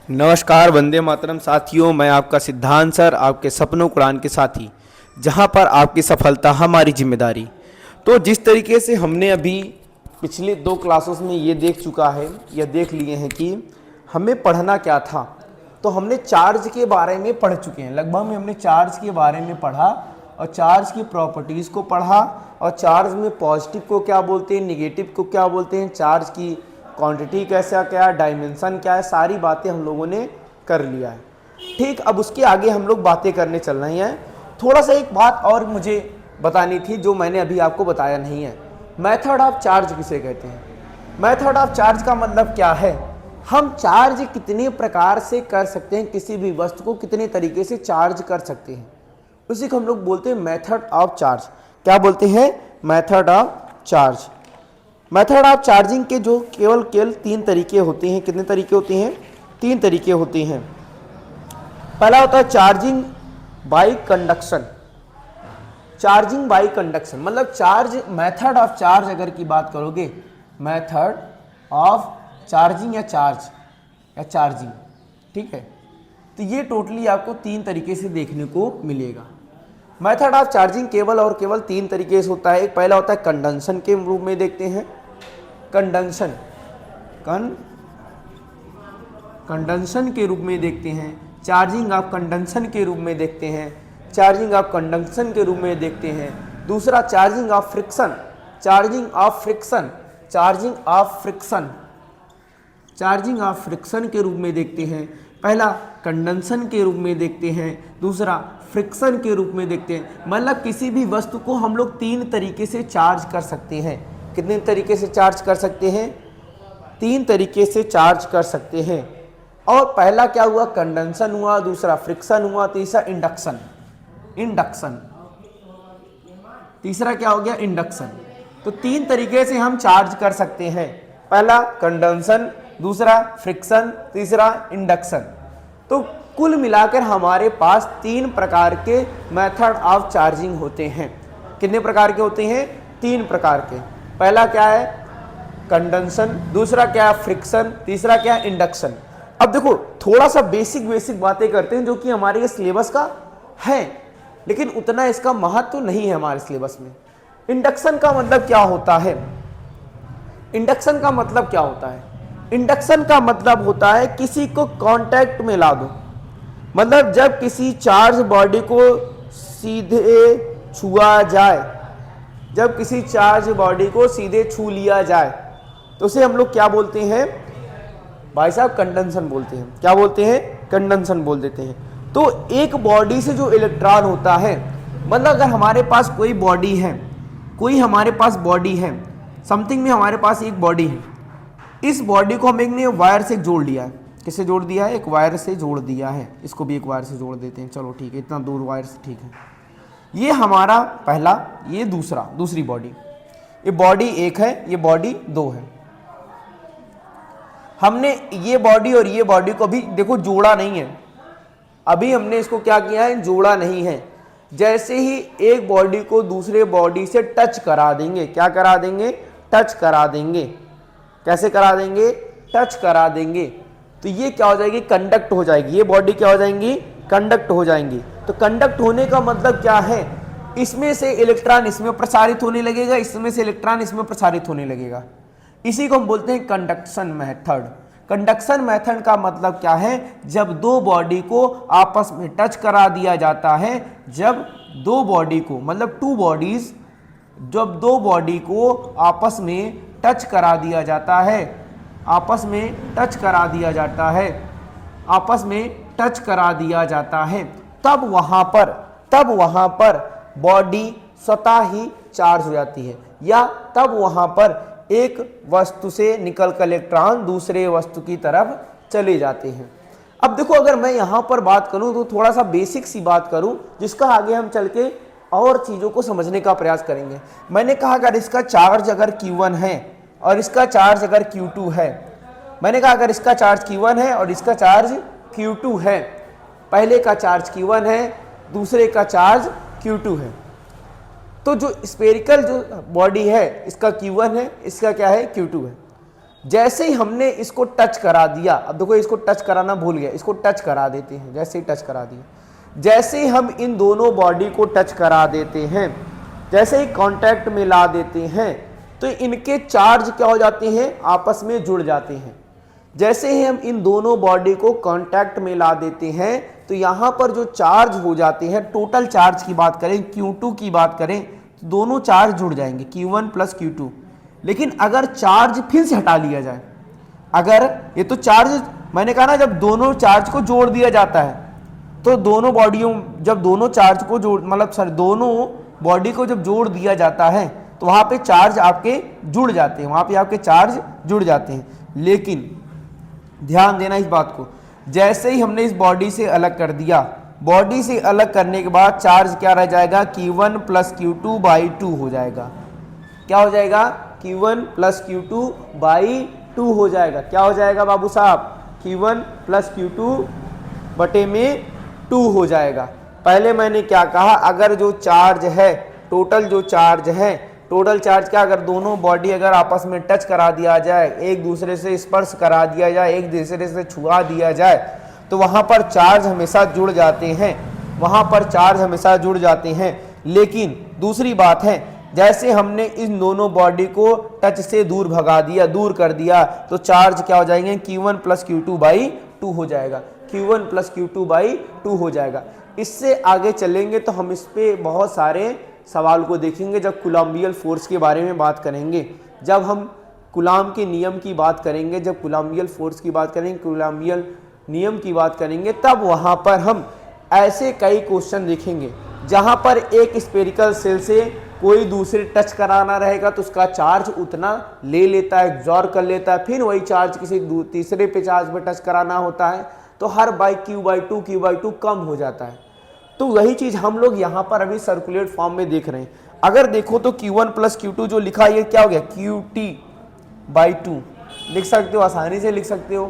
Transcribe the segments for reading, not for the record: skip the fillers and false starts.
नमस्कार, वंदे मातरम साथियों। मैं आपका सिद्धांत सर, आपके सपनों कुरान के साथी, जहां पर आपकी सफलता हमारी जिम्मेदारी। तो जिस तरीके से हमने अभी पिछले 2 क्लासेस में ये देख चुका है या देख लिए हैं कि हमें पढ़ना क्या था, तो हमने चार्ज के बारे में पढ़ चुके हैं। लगभग में हमने चार्ज के बारे में पढ़ा और चार्ज की प्रॉपर्टीज़ को पढ़ा और चार्ज में पॉजिटिव को क्या बोलते हैं, निगेटिव को क्या बोलते हैं, चार्ज की क्वांटिटी कैसा क्या है, डायमेंशन क्या है, सारी बातें हम लोगों ने कर लिया है। ठीक, अब उसके आगे हम लोग बातें करने चल रहे हैं। थोड़ा सा एक बात और मुझे बतानी थी जो मैंने अभी आपको बताया नहीं है। मेथड ऑफ चार्ज किसे कहते हैं? मेथड ऑफ चार्ज का मतलब क्या है? हम चार्ज कितने प्रकार से कर सकते हैं, किसी भी वस्तु को कितने तरीके से चार्ज कर सकते हैं, उसी को हम लोग बोलते हैं मेथड ऑफ चार्ज। क्या बोलते हैं? Method of charge. Method of charging के जो केवल 3 तरीके होते हैं। कितने तरीके होते हैं? 3 तरीके होते हैं। पहला होता है charging by conduction. Charging by conduction मतलब चार्ज, मेथड ऑफ चार्ज अगर की बात करोगे, मेथड ऑफ चार्जिंग या चार्ज या चार्जिंग, ठीक है, तो ये टोटली आपको 3 तरीके से देखने को मिलेगा। मेथड ऑफ चार्जिंग केवल और केवल 3 तरीके से होता है। एक पहला होता है कंडक्शन के रूप में देखते हैं। कंडक्शन कंडक्शन के रूप में देखते हैं। चार्जिंग ऑफ कंडक्शन के रूप में देखते हैं। चार्जिंग ऑफ कंडक्शन के रूप में देखते हैं। दूसरा charging of friction. Charging of friction. Charging of friction. Charging of friction के रूप में देखते हैं। पहला कंडक्शन के रूप में देखते हैं, दूसरा फ्रिक्शन के रूप में देखते हैं। मतलब किसी भी वस्तु को हम लोग 3 तरीके से चार्ज कर सकते हैं। कितने तरीके से चार्ज कर सकते हैं? 3 तरीके से चार्ज कर सकते हैं। और पहला क्या हुआ? कंडक्शन हुआ, दूसरा फ्रिक्शन हुआ, तीसरा इंडक्शन। तीसरा क्या हो गया? इंडक्शन। तो 3 तरीके से हम चार्ज कर सकते हैं। पहला कंडक्शन, दूसरा फ्रिक्शन, तीसरा इंडक्शन। तो कुल मिलाकर हमारे पास 3 प्रकार के मेथड ऑफ चार्जिंग होते हैं। कितने प्रकार के होते हैं? 3 प्रकार के। पहला क्या है? कंडक्शन, दूसरा क्या है? फ्रिक्शन, तीसरा क्या है? इंडक्शन। अब देखो, थोड़ा सा बेसिक बातें करते हैं जो कि हमारे सिलेबस का है, लेकिन उतना इसका महत्व नहीं है हमारे सिलेबस में। इंडक्शन का मतलब क्या होता है? इंडक्शन का मतलब क्या होता है? इंडक्शन का मतलब होता है किसी को कांटेक्ट में ला दो। मतलब जब किसी चार्ज बॉडी को सीधे छुआ जाए, जब किसी चार्ज बॉडी को सीधे छू लिया जाए तो उसे हम लोग क्या बोलते हैं भाई साहब? कंडक्शन बोलते हैं। क्या बोलते हैं? कंडक्शन बोल देते हैं। तो एक बॉडी से जो इलेक्ट्रॉन होता है, मतलब अगर हमारे पास कोई बॉडी है, कोई हमारे पास बॉडी है, समथिंग में हमारे पास एक बॉडी है, इस बॉडी को हम एक ने वायर से जोड़ लिया है। किससे जोड़ दिया है? एक वायर से जोड़ दिया है। इसको भी एक वायर से जोड़ देते हैं। चलो ठीक है, इतना दूर वायर से, ठीक है। ये हमारा पहला, ये दूसरी बॉडी। ये बॉडी 1 है, ये बॉडी 2 है। हमने ये बॉडी और ये बॉडी को भी देखो जोड़ा नहीं है। अभी हमने इसको क्या किया है? जोड़ा नहीं है। जैसे ही एक बॉडी को दूसरे बॉडी से टच करा देंगे, क्या करा देंगे? टच करा देंगे। कैसे करा देंगे? टच करा देंगे। तो ये क्या हो जाएगी? कंडक्ट हो जाएगी। ये बॉडी क्या हो जाएंगी? कंडक्ट हो जाएंगी। तो कंडक्ट होने का मतलब क्या है? इसमें से इलेक्ट्रॉन इसमें प्रसारित होने लगेगा, इसमें से इलेक्ट्रॉन इसमें प्रसारित होने लगेगा। इसी को हम बोलते हैं कंडक्शन मेथड। कंडक्शन मेथड का मतलब क्या है? जब 2 बॉडी को आपस में टच करा दिया जाता है, जब 2 बॉडी को, मतलब 2 बॉडीज, जब 2 बॉडी को आपस में टच करा दिया जाता है, आपस में टच करा दिया जाता है, आपस में टच करा दिया जाता है, तब वहां पर बॉडी स्वतः ही चार्ज हो जाती है, या तब वहां पर एक वस्तु से निकलकर इलेक्ट्रॉन दूसरे वस्तु की तरफ चले जाते हैं। अब देखो, अगर मैं यहां पर बात करूं तो थोड़ा सा बेसिक सी बात करूं, जिसका आगे हम चल के और चीजों को समझने का प्रयास करेंगे। मैंने कहा अगर इसका चार्ज अगर Q1 है और इसका चार्ज अगर Q2 है, मैंने कहा अगर इसका चार्ज Q1 है और इसका चार्ज Q2 है, पहले का चार्ज Q1 है, दूसरे का चार्ज Q2 है, तो जो स्फेरिकल जो बॉडी है इसका Q1 है, इसका क्या है? Q2 है। जैसे ही हमने इसको टच करा दिया, अब देखो इसको टच कराना भूल गया, इसको टच करा देते हैं, जैसे ही टच करा दिया, जैसे ही हम इन दोनों बॉडी को टच करा देते हैं, जैसे ही कांटेक्ट में ला देते हैं, तो इनके चार्ज क्या हो जाते हैं, आपस में जुड़ जाते हैं। जैसे ही हम इन दोनों बॉडी को कांटेक्ट में ला देते हैं, तो यहां पर जो चार्ज हो जाते हैं, टोटल चार्ज की बात करें, Q2 की बात करें, तो दोनों चार्ज जुड़ जाएंगे, Q1 प्लस Q2। लेकिन अगर चार्ज फिर से हटा लिया जाए, अगर ये तो चार्ज मैंने कहा ना, जब दोनों चार्ज को जोड़ दिया जाता है, तो दोनों बॉडियों, जब दोनों चार्ज को जोड़, मतलब सर दोनों बॉडी को जब जोड़ दिया जाता है, तो वहां पे चार्ज आपके जुड़ जाते हैं, वहां पे आपके चार्ज जुड़ जाते हैं। लेकिन ध्यान देना इस बात को, जैसे ही हमने इस बॉडी से अलग कर दिया, बॉडी से अलग करने के बाद चार्ज क्या रह जाएगा, Q1 प्लस Q2 बाई 2 हो जाएगा। क्या हो जाएगा, Q1 प्लस Q2 बाई 2 हो जाएगा। क्या हो जाएगा बाबू साहब, Q1 प्लस Q2 बटे में 2 हो जाएगा। पहले मैंने क्या कहा, अगर जो चार्ज है, टोटल जो चार्ज है, टोटल चार्ज क्या, अगर दोनों बॉडी अगर आपस में टच करा दिया जाए, एक दूसरे से स्पर्श करा दिया जाए, एक दूसरे से छुआ दिया जाए, तो वहां पर चार्ज हमेशा जुड़ जाते हैं, वहां पर चार्ज हमेशा जुड़ जाते हैं। लेकिन दूसरी बात है, जैसे हमने इन दोनों बॉडी को टच से दूर भगा दिया, दूर कर दिया, तो चार्ज क्या हो जाएंगे, Q1 प्लस Q2 बाई 2 हो जाएगा, Q1 प्लस Q2 बाई 2 हो जाएगा। इससे आगे चलेंगे तो हम इस पे बहुत सारे सवाल को देखेंगे, जब कूलम्बियल फोर्स के बारे में बात करेंगे, जब हम कूलाम के नियम की बात करेंगे, जब कूलम्बियल फोर्स की बात करेंगे, कूलम्बियल नियम की बात करेंगे, तब वहाँ पर हम ऐसे कई क्वेश्चन देखेंगे जहाँ पर एक स्फेरिकल सेल से कोई दूसरे टच कराना रहेगा, तो उसका चार्ज उतना ले लेता है, एब्जॉर्ब कर लेता है, फिर वही चार्ज किसी तीसरे पे चार्ज पे टच कराना होता है, तो हर बाई Q/2 कम हो जाता है। तो वही चीज हम लोग यहाँ पर अभी सर्कुलेट फॉर्म में देख रहे हैं। अगर देखो तो Q1 प्लस Q2 जो लिखा है, ये क्या हो गया, QT/2 लिख सकते हो, आसानी से लिख सकते हो,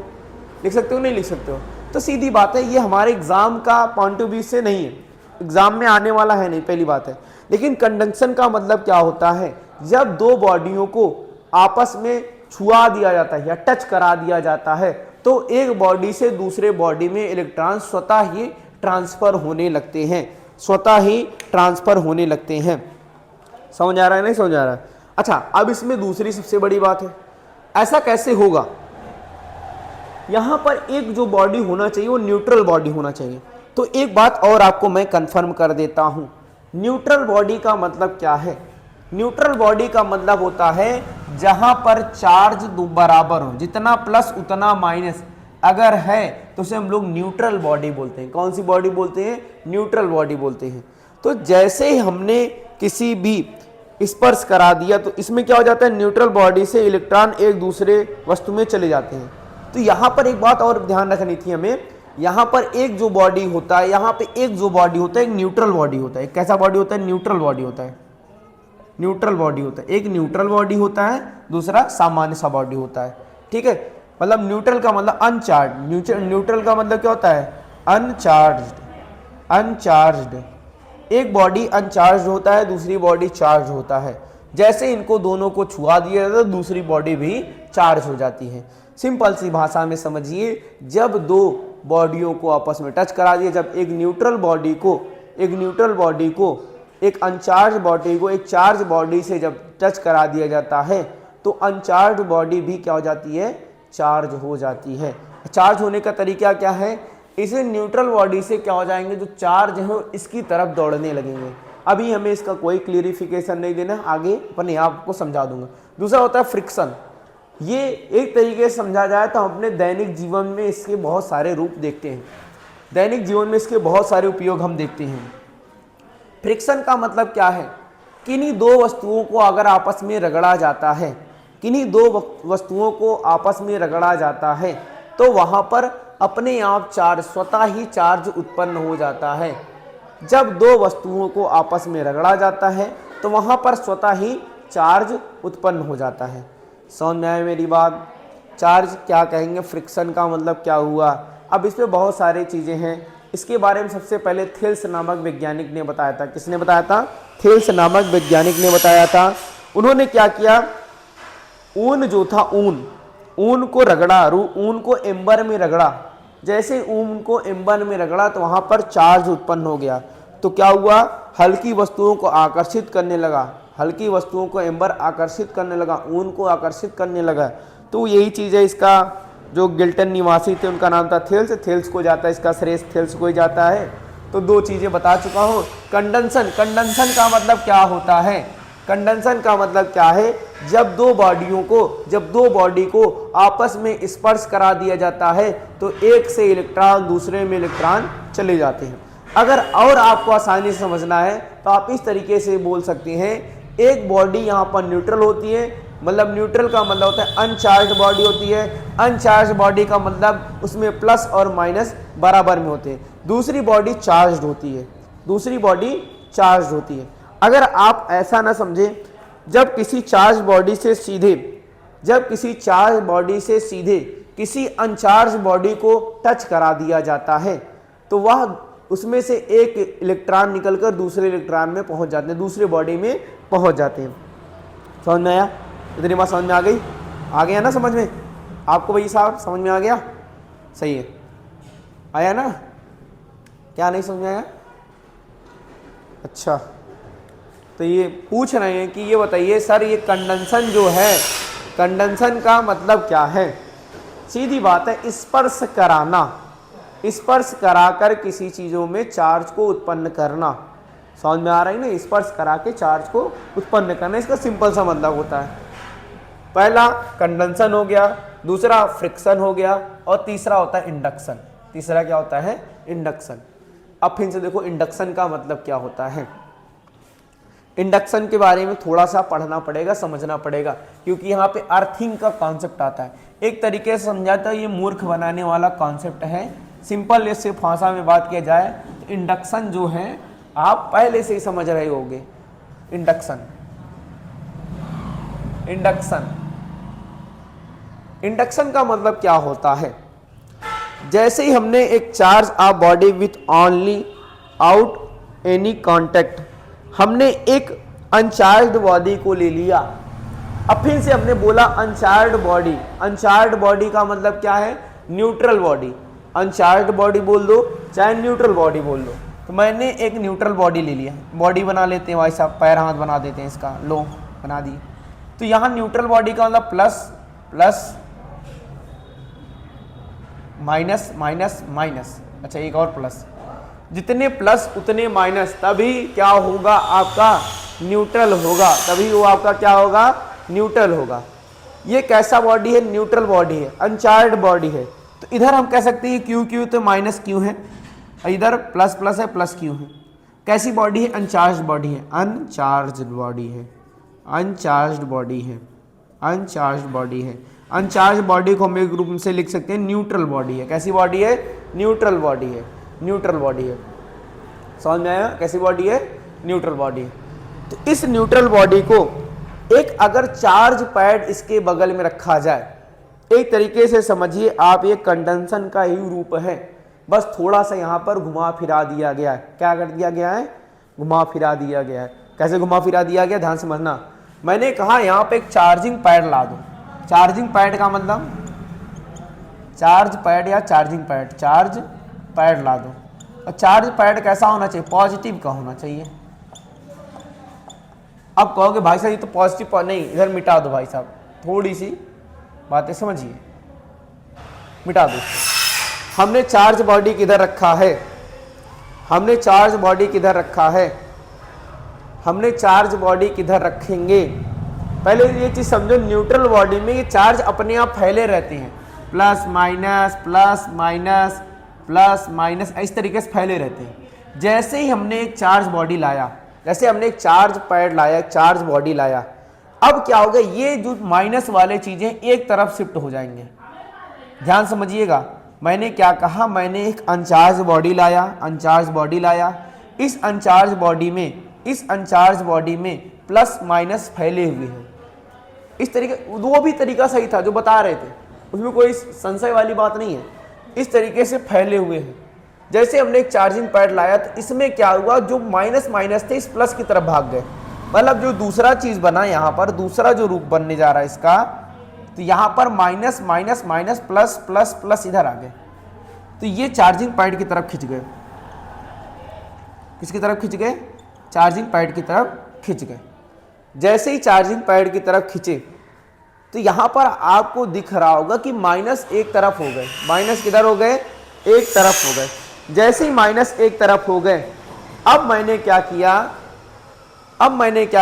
नहीं लिख सकते हो। तो सीधी बात है, ये हमारे एग्जाम का पॉइंट ऑफ व्यू से नहीं है, एग्जाम में आने वाला है नहीं, पहली बात है। लेकिन कंडक्शन का मतलब क्या होता है, जब दो बॉडियों को आपस में छुआ दिया जाता है या टच करा दिया जाता है, तो एक बॉडी से दूसरे बॉडी में इलेक्ट्रॉन स्वतः ही ट्रांसफर होने लगते हैं, स्वतः ही ट्रांसफर होने लगते हैं। समझ आ रहा है, नहीं समझ आ रहा है? अच्छा, अब इसमें दूसरी सबसे बड़ी बात है, ऐसा कैसे होगा, यहां पर एक जो बॉडी होना चाहिए वो न्यूट्रल बॉडी होना चाहिए। तो एक बात और आपको मैं कंफर्म कर देता हूं, न्यूट्रल बॉडी का मतलब क्या है। न्यूट्रल बॉडी का मतलब होता है जहां पर चार्ज बराबर हो, जितना प्लस उतना माइनस अगर है, तो उसे हम लोग न्यूट्रल बॉडी बोलते हैं। कौन सी बॉडी बोलते हैं, न्यूट्रल बॉडी बोलते हैं। तो जैसे ही हमने किसी भी स्पर्श करा दिया, तो इसमें क्या हो जाता है, न्यूट्रल बॉडी से इलेक्ट्रॉन एक दूसरे वस्तु में चले जाते हैं। तो यहाँ पर एक बात और ध्यान रखनी थी हमें, यहाँ पर एक जो बॉडी होता है, यहाँ पे एक जो बॉडी होता है, एक न्यूट्रल बॉडी होता है। कैसा बॉडी होता है, न्यूट्रल बॉडी होता है, न्यूट्रल बॉडी होता है। एक न्यूट्रल बॉडी होता है, दूसरा सामान्य सा बॉडी होता है। ठीक है, मतलब न्यूट्रल का मतलब अनचार्ज, न्यूट्रल का मतलब क्या होता है, अनचार्ज्ड। एक बॉडी अनचार्ज होता है, दूसरी बॉडी चार्ज होता है। जैसे इनको दोनों को छुआ दिया जाता है, तो दूसरी बॉडी भी चार्ज हो जाती है। सिंपल सी भाषा में समझिए, जब दो बॉडियों को आपस में टच करा दिया, जब एक न्यूट्रल बॉडी को एक अनचार्ज बॉडी को एक चार्ज बॉडी से जब टच करा दिया जाता है, तो अनचार्ज बॉडी भी क्या हो जाती है, चार्ज हो जाती है। चार्ज होने का तरीका क्या है, इसे न्यूट्रल बॉडी से क्या हो जाएंगे, जो चार्ज है इसकी तरफ दौड़ने लगेंगे। अभी हमें इसका कोई क्लियरिफिकेशन नहीं देना, आगे अपने आप को समझा दूंगा। दूसरा होता है फ्रिक्शन। ये एक तरीके से समझा जाए तो हम अपने दैनिक जीवन में इसके बहुत सारे रूप देखते हैं, दैनिक जीवन में इसके बहुत सारे उपयोग हम देखते हैं। फ्रिक्शन का मतलब क्या है, किन्हीं दो वस्तुओं को अगर आपस में रगड़ा जाता है, किन्हीं दो वस्तुओं को आपस में रगड़ा जाता है, तो वहाँ पर अपने आप चार्ज, स्वतः ही चार्ज उत्पन्न हो जाता है। जब दो वस्तुओं को आपस में रगड़ा जाता है, तो वहाँ पर स्वतः ही चार्ज उत्पन्न हो जाता है। समझ में आए मेरी बात? चार्ज क्या कहेंगे, फ्रिक्शन का मतलब क्या हुआ। अब इसमें बहुत सारी चीज़ें हैं, इसके बारे में सबसे पहले थेल्स नामक वैज्ञानिक ने बताया था। किसने बताया था? थेल्स नामक वैज्ञानिक ने बताया था। उन्होंने क्या किया, ऊन जो था, ऊन को रगड़ा, ऊन को एम्बर में रगड़ा, जैसे ऊन को एम्बर में रगड़ा तो वहां पर चार्ज उत्पन्न हो गया। तो क्या हुआ, हल्की वस्तुओं को आकर्षित करने लगा, हल्की वस्तुओं को एम्बर आकर्षित करने लगा, ऊन को आकर्षित करने लगा। तो यही चीज़ है, इसका जो गिल्टन निवासी थे उनका नाम था थेल्स, थेल्स को जाता है, इसका श्रेय थेल्स को ही जाता है। तो दो चीज़ें बता चुका हूँ। कंडेंसन, कंडेंसन का मतलब क्या होता है, कंडेंसन का मतलब क्या है, जब दो बॉडी को आपस में स्पर्श करा दिया जाता है तो एक से इलेक्ट्रॉन दूसरे में इलेक्ट्रॉन चले जाते हैं। अगर और आपको आसानी से समझना है तो आप इस तरीके से बोल सकते हैं, एक बॉडी यहाँ पर न्यूट्रल होती है, मतलब न्यूट्रल का मतलब होता है अनचार्ज बॉडी होती है, अनचार्ज बॉडी का मतलब उसमें प्लस और माइनस बराबर में होते हैं। दूसरी बॉडी चार्ज होती है, दूसरी बॉडी चार्ज होती है। अगर आप ऐसा ना समझें, जब किसी चार्ज बॉडी से सीधे किसी अनचार्ज बॉडी को टच करा दिया जाता है तो वह उसमें से एक इलेक्ट्रॉन निकलकर दूसरे इलेक्ट्रॉन में पहुंच जाते हैं, दूसरे बॉडी में पहुंच जाते हैं। समझ में आया? इतनी बात समझ में आ गई? आ गया ना समझ में? आपको भाई साहब समझ में आ गया? सही है, आया ना? क्या नहीं समझ में आया? अच्छा, तो ये पूछ रहे हैं कि ये बताइए सर, ये कंडेंसन जो है, कंडेंसन का मतलब क्या है? सीधी बात है, स्पर्श कराना, स्पर्श कराकर किसी चीज़ों में चार्ज को उत्पन्न करना। समझ में आ रहा है ना? स्पर्श करा के चार्ज को उत्पन्न करना, इसका सिंपल सा मतलब होता है। पहला कंडेंसन हो गया, दूसरा फ्रिक्शन हो गया, और तीसरा होता है इंडक्शन। तीसरा क्या होता है? इंडक्शन। अब फिर से देखो इंडक्शन का मतलब क्या होता है। इंडक्शन के बारे में थोड़ा सा पढ़ना पड़ेगा, समझना पड़ेगा, क्योंकि यहाँ पे अर्थिंग का कॉन्सेप्ट आता है। एक तरीके से समझाता है, ये मूर्ख बनाने वाला कॉन्सेप्ट है। सिंपल इससे भाषा में बात किया जाए तो इंडक्शन जो है आप पहले से ही समझ रहे होंगे। इंडक्शन, इंडक्शन, इंडक्शन का मतलब क्या होता है? जैसे ही हमने एक charge a body with only out any contact, हमने एक अनचार्ज्ड बॉडी को ले लिया। अब फिर से हमने बोला अनचार्ज्ड बॉडी, अनचार्ज्ड बॉडी का मतलब क्या है? Neutral body. अनचार्ज्ड बॉडी बोल दो चाहे न्यूट्रल बॉडी बोल दो। तो मैंने एक न्यूट्रल बॉडी ले लिया, बॉडी बना लेते हैं भाई साहब, पैर हाथ बना देते हैं, इसका लो बना दिए। तो यहाँ न्यूट्रल बॉडी का मतलब plus plus minus minus minus, अच्छा एक और प्लस, जितने प्लस उतने माइनस, तभी क्या होगा आपका? न्यूट्रल होगा, तभी वो आपका क्या होगा? न्यूट्रल होगा। ये कैसा बॉडी है? न्यूट्रल बॉडी है, अनचार्ज्ड बॉडी है। तो इधर हम कह सकते हैं क्यू क्यू तो माइनस क्यू है, इधर प्लस प्लस है प्लस क्यू है। कैसी बॉडी है? अनचार्ज्ड बॉडी है, अनचार्ज्ड बॉडी है, अनचार्ज्ड बॉडी है, अनचार्ज्ड बॉडी है। अनचार्ज बॉडी को हम एक रूप से लिख सकते हैं न्यूट्रल बॉडी है। कैसी बॉडी है? न्यूट्रल बॉडी है, न्यूट्रल बॉडी है। समझ में आया? कैसी बॉडी है? न्यूट्रल बॉडी है। तो इस न्यूट्रल बॉडी को एक अगर चार्ज पैड इसके बगल में रखा जाए, एक तरीके से समझिए आप, ये कंडेंसन का ही रूप है, बस थोड़ा सा यहाँ पर घुमा फिरा दिया गया है। क्या कर दिया गया है? घुमा फिरा दिया गया है। कैसे घुमा फिरा दिया गया? ध्यान समझना। मैंने कहा यहाँ पे एक चार्जिंग पैड ला दो। चार्जिंग पैड का मतलब चार्ज पैड या चार्जिंग पैड, चार्ज पैड ला दो। और चार्ज पैड कैसा होना चाहिए? पॉजिटिव का होना चाहिए। अब कहोगे भाई साहब ये तो पॉजिटिव नहीं, इधर मिटा दो भाई साहब, थोड़ी सी बातें समझिए, मिटा दो। हमने चार्ज बॉडी किधर रखा है? हमने चार्ज बॉडी किधर रखा है? हमने चार्ज बॉडी किधर रखेंगे? पहले ये चीज समझो, न्यूट्रल बॉडी में ये चार्ज अपने आप फैले रहते हैं, plus minus plus minus plus minus, इस तरीके से फैले रहते हैं। जैसे ही हमने एक चार्ज बॉडी लाया, जैसे हमने एक चार्ज पैड लाया, चार्ज बॉडी लाया, अब क्या होगा? ये जो माइनस वाले चीजें एक तरफ शिफ्ट हो जाएंगे। ध्यान समझिएगा, मैंने क्या कहा? मैंने एक अनचार्ज बॉडी लाया, अनचार्ज बॉडी लाया। इस अनचार्ज बॉडी में प्लस माइनस फैले हुए हैं। इस तरीके, वो भी तरीका सही था जो बता रहे थे, उसमें कोई संशय वाली बात नहीं है। इस तरीके से फैले हुए हैं। जैसे हमने एक चार्जिंग पैड लाया तो इसमें क्या हुआ? जो माइनस माइनस थे इस प्लस की तरफ भाग गए। मतलब जो दूसरा चीज बना यहाँ पर, दूसरा जो रूप बनने जा रहा है इसका, तो यहाँ पर minus minus minus plus plus plus इधर आ गए, तो ये चार्जिंग पैड की तरफ खिंच गए। किसकी तरफ खिंच गए? चार्जिंग पैड की तरफ खिंच गए। जैसे ही चार्जिंग पैड की तरफ खिंचे तो यहाँ पर आपको दिख रहा होगा कि माइनस एक तरफ हो गए। माइनस किधर हो गए? एक तरफ हो गए। जैसे ही माइनस एक तरफ हो गए, अब मैंने क्या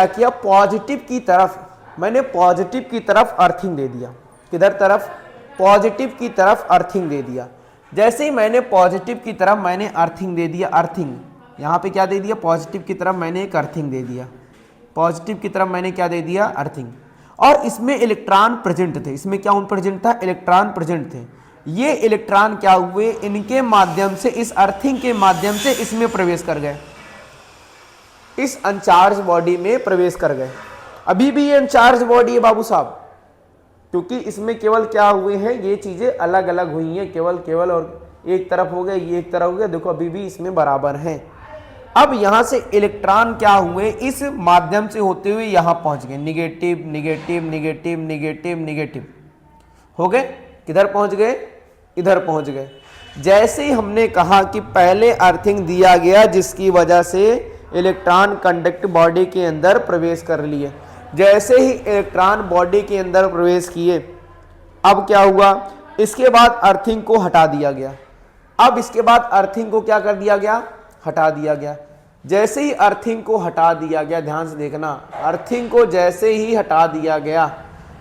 किया, पॉजिटिव की तरफ, मैंने पॉजिटिव की तरफ अर्थिंग दे दिया। किधर तरफ? पॉजिटिव की तरफ अर्थिंग दे दिया। जैसे ही मैंने पॉजिटिव की तरफ मैंने अर्थिंग दे दिया, अर्थिंग यहाँ पे क्या दे दिया? पॉजिटिव की तरफ मैंने एक अर्थिंग दे दिया। पॉजिटिव की तरफ मैंने क्या दे दिया? अर्थिंग। और इसमें इलेक्ट्रॉन प्रेजेंट थे। इसमें क्या प्रेजेंट था? इलेक्ट्रॉन प्रेजेंट थे। ये इलेक्ट्रॉन क्या हुए? इनके माध्यम से, इस अर्थिंग के माध्यम से इसमें प्रवेश कर गए, इस अनचार्ज बॉडी में प्रवेश कर गए। अभी भी ये अनचार्ज बॉडी है बाबू साहब, क्योंकि इसमें केवल क्या हुए हैं, ये चीजें अलग अलग हुई हैं, केवल और एक तरफ हो गया, ये एक तरफ हो गया। देखो अभी भी इसमें बराबर है। अब यहां से इलेक्ट्रॉन क्या हुए? इस माध्यम से होते हुए यहां पहुंच गए, negative negative negative negative negative हो गए। किधर पहुंच गए? इधर पहुंच गए। जैसे ही हमने कहा कि पहले अर्थिंग दिया गया, जिसकी वजह से इलेक्ट्रॉन कंडक्ट बॉडी के अंदर प्रवेश कर लिए। जैसे ही इलेक्ट्रॉन बॉडी के अंदर प्रवेश किए, अब क्या हुआ? इसके बाद अर्थिंग को हटा दिया गया। अब इसके बाद अर्थिंग को क्या कर दिया गया? हटा दिया गया। जैसे ही अर्थिंग को हटा दिया गया, ध्यान से देखना, अर्थिंग को जैसे ही हटा दिया गया,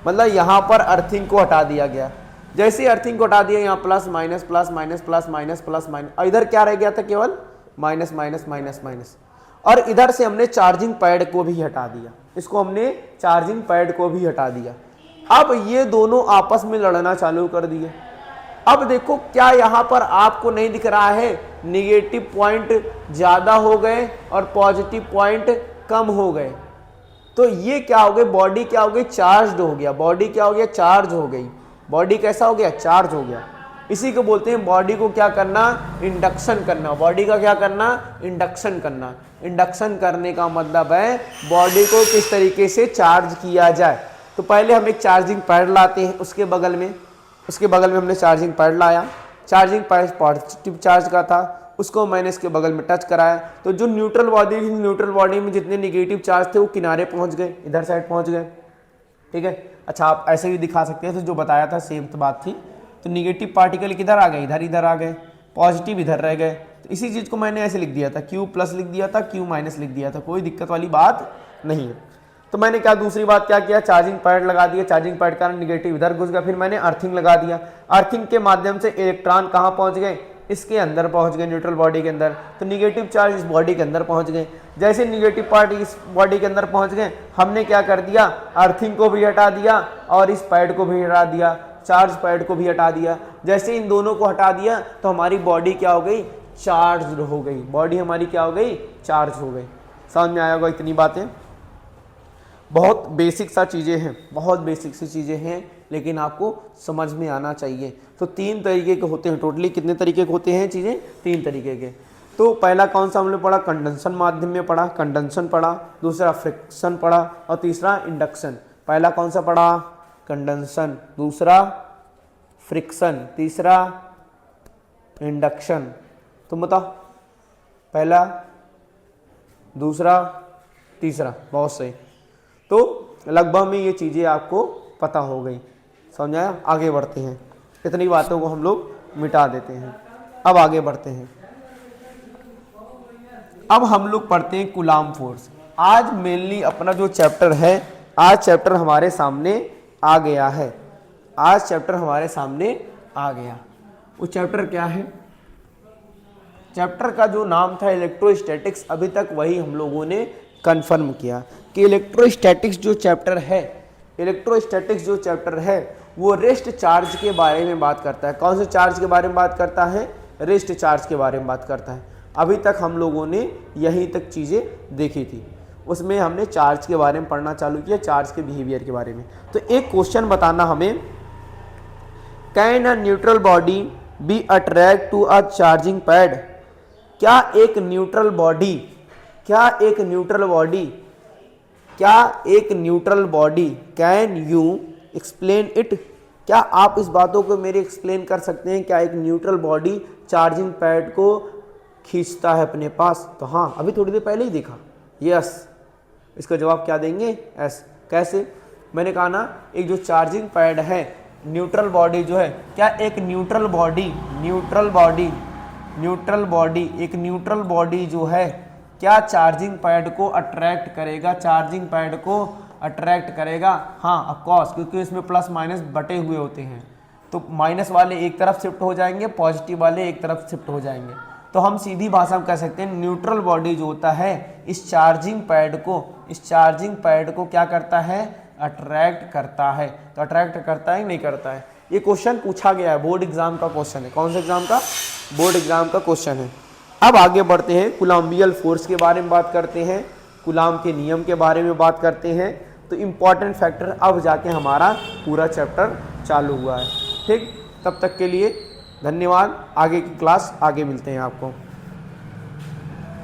मतलब यहां पर अर्थिंग को हटा दिया गया। जैसे ही अर्थिंग को हटा दिया, यहाँ plus minus plus minus plus minus plus minus, और इधर क्या रह गया था? केवल माइनस माइनस माइनस माइनस। और इधर से हमने चार्जिंग पैड को भी हटा दिया, इसको हमने चार्जिंग पैड को भी हटा दिया। अब ये दोनों आपस में लड़ना चालू कर दिए। अब देखो क्या यहाँ पर आपको नहीं दिख रहा है? निगेटिव पॉइंट ज्यादा हो गए और पॉजिटिव पॉइंट कम हो गए। तो ये क्या हो गए? बॉडी क्या हो गई? चार्ज्ड हो गया। बॉडी क्या हो गया? चार्ज हो गई। बॉडी कैसा हो गया? चार्ज हो गया। इसी को बोलते हैं बॉडी को क्या करना? इंडक्शन करना। बॉडी का क्या करना? इंडक्शन करना। इंडक्शन करने का मतलब है बॉडी को किस तरीके से चार्ज किया जाए। तो पहले हम एक चार्जिंग पैड लाते हैं, उसके बगल में हमने चार्जिंग पैड लाया। चार्जिंग पैड पॉजिटिव चार्ज का था, उसको मैंने इसके बगल में टच कराया, तो जो न्यूट्रल बॉडी थी, न्यूट्रल बॉडी में जितने निगेटिव चार्ज थे वो किनारे पहुंच गए, इधर साइड पहुंच गए। ठीक है, अच्छा आप ऐसे भी दिखा सकते हैं, तो जो बताया था सेम तो बात थी। तो निगेटिव पार्टिकल किधर आ गए? इधर आ गए। पॉजिटिव इधर रह गए। तो इसी चीज़ को मैंने ऐसे लिख दिया था, Q प्लस लिख दिया था, Q माइनस लिख दिया था, कोई दिक्कत वाली बात नहीं है। तो मैंने क्या दूसरी बात क्या किया? चार्जिंग पैड लगा दिया। चार्जिंग पैड का निगेटिव इधर घुस गया। फिर मैंने अर्थिंग लगा दिया। अर्थिंग के माध्यम से इलेक्ट्रॉन कहाँ पहुंच गए? इसके अंदर पहुंच गए, न्यूट्रल बॉडी के अंदर। तो निगेटिव चार्ज इस बॉडी के अंदर पहुंच गए। जैसे निगेटिव पार्ट इस बॉडी के अंदर पहुंच गए, हमने क्या कर दिया? अर्थिंग को भी हटा दिया और इस पैड को भी हटा दिया, चार्ज पैड को भी हटा दिया। जैसे इन दोनों को हटा दिया तो हमारी बॉडी क्या हो गई? चार्ज हो गई। बॉडी हमारी क्या हो गई? चार्ज हो गई। समझ में आया होगा इतनी बातें? बहुत बेसिक सा चीज़ें हैं, बहुत बेसिक सी चीज़ें हैं, लेकिन आपको समझ में आना चाहिए। तो 3 तरीके के होते हैं। टोटली कितने तरीके के होते हैं चीज़ें? 3 तरीके के। तो पहला कौन सा हमने पढ़ा? कंडेंसन माध्यम में पढ़ा, कंडेंसन पढ़ा। दूसरा फ्रिक्शन पढ़ा और तीसरा इंडक्शन। पहला कौन सा पढ़ा? कंडेंसन। दूसरा फ्रिक्शन। तीसरा इंडक्शन। तुम बताओ, पहला, दूसरा, तीसरा। बहुत सही। तो लगभग में ये चीज़ें आपको पता हो गई। समझ आया? आगे बढ़ते हैं। इतनी बातों को हम लोग मिटा देते हैं। अब आगे बढ़ते हैं। अब हम लोग पढ़ते हैं कूलाम फोर्स। आज मेनली अपना जो चैप्टर है, आज चैप्टर हमारे सामने आ गया है। आज चैप्टर हमारे सामने आ गया। वो चैप्टर क्या है? चैप्टर का जो नाम था इलेक्ट्रोस्टैटिक्स, अभी तक वही हम लोगों ने कंफर्म किया कि इलेक्ट्रोस्टैटिक्स जो चैप्टर है, इलेक्ट्रोस्टैटिक्स जो चैप्टर है वो रेस्ट चार्ज के बारे में बात करता है। कौन से चार्ज के बारे में बात करता है? रेस्ट चार्ज के बारे में बात करता है। अभी तक हम लोगों ने यहीं तक चीज़ें देखी थी, उसमें हमने चार्ज के बारे में पढ़ना चालू किया, चार्ज के बिहेवियर के बारे में। तो एक क्वेश्चन बताना हमें, can a neutral body be attract to a charging pad? क्या एक neutral body can you explain it क्या आप इस बातों को मेरे एक्सप्लेन कर सकते हैं? क्या एक न्यूट्रल बॉडी चार्जिंग पैड को खींचता है अपने पास? तो हाँ, अभी थोड़ी देर पहले ही देखा। यस, इसका जवाब क्या देंगे? एस। कैसे? मैंने कहा ना, एक जो चार्जिंग पैड है, न्यूट्रल बॉडी जो है, क्या एक न्यूट्रल बॉडी जो है क्या चार्जिंग पैड को अट्रैक्ट करेगा? चार्जिंग पैड को अट्रैक्ट करेगा? हाँ, ऑफ कोर्स, क्योंकि इसमें प्लस माइनस बटे हुए होते हैं, तो माइनस वाले एक तरफ शिफ्ट हो जाएंगे, पॉजिटिव वाले एक तरफ शिफ्ट हो जाएंगे। तो हम सीधी भाषा में कह सकते हैं न्यूट्रल बॉडी जो होता है इस चार्जिंग पैड को क्या करता है? अट्रैक्ट करता है। तो अट्रैक्ट करता है नहीं करता है? ये क्वेश्चन पूछा गया है, बोर्ड एग्जाम का क्वेश्चन है। कौन से एग्जाम का? बोर्ड एग्जाम का क्वेश्चन है। अब आगे बढ़ते हैं, कूलम्बियल फोर्स के बारे में बात करते हैं, कूलाम के नियम के बारे में बात करते हैं। तो इम्पॉर्टेंट फैक्टर अब जाके हमारा पूरा चैप्टर चालू हुआ है। ठीक, तब तक के लिए धन्यवाद। आगे की क्लास आगे मिलते हैं आपको।